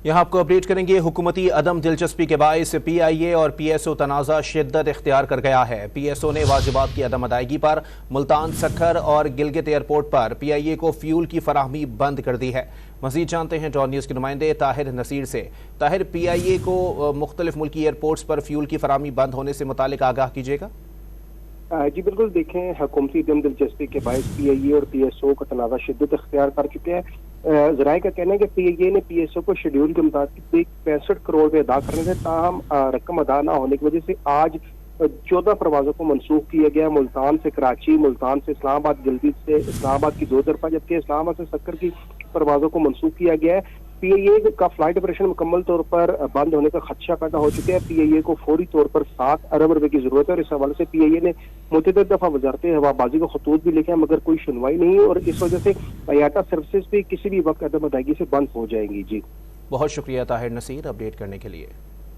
यहाँ आपको अपडेट करेंगे। हुकूमती अदम दिलचस्पी के बायस PIA और PSO तनाज़ा शिद्दत इख्तियार कर गया है। PSO ने वाजिबात की अदम अदायगी पर मुल्तान, सक्खर और गिलगित एयरपोर्ट पर PIA को फ्यूल की फराहमी बंद कर दी है। मज़ीद जानते हैं डॉन न्यूज़ के नुमाइंदे ताहिर नसीर से। ताहिर, PIA को मुख्तलिफ मुल्की एयरपोर्ट्स पर फ्यूल की फराहमी बंद होने से मुतालिक आगाह कीजिएगा। जी बिल्कुल, देखें, हुकूमती अदम दिलचस्पी के बायस PIA और PSO का तनाज़ा शिद्दत इख्तियार कर चुके हैं। ज़राए का कहना है कि PIA ने PSO को शेड्यूल के मुताबिक 65 करोड़ रुपए अदा करने थे, ताहम रकम अदा न होने की वजह से आज 14 परवाजों को मनसूख किया गया। मुल्तान से कराची, मुल्तान से इस्लामाबाद, गिलगित से इस्लामाबाद की 2 तरफा, जबकि इस्लामाबाद से सक्कर की परवाजों को मनसूख किया गया है। PIA का फ्लाइट ऑपरेशन मुकम्मल तौर पर बंद होने का खदशा पैदा हो चुका है। PIA को फौरी तौर पर 7 अरब रुपए की जरूरत है और इस हवाले से PIA ने मुतअद्दिद दफा वजारत हवाबाजी को खतूत भी लिखे हैं, मगर कोई सुनवाई नहीं है और इस वजह से IATA सर्विसेज भी किसी भी वक्त अदम अदायगी से बंद हो जाएंगी। जी बहुत शुक्रिया ताहिर नसीर अपडेट करने के लिए।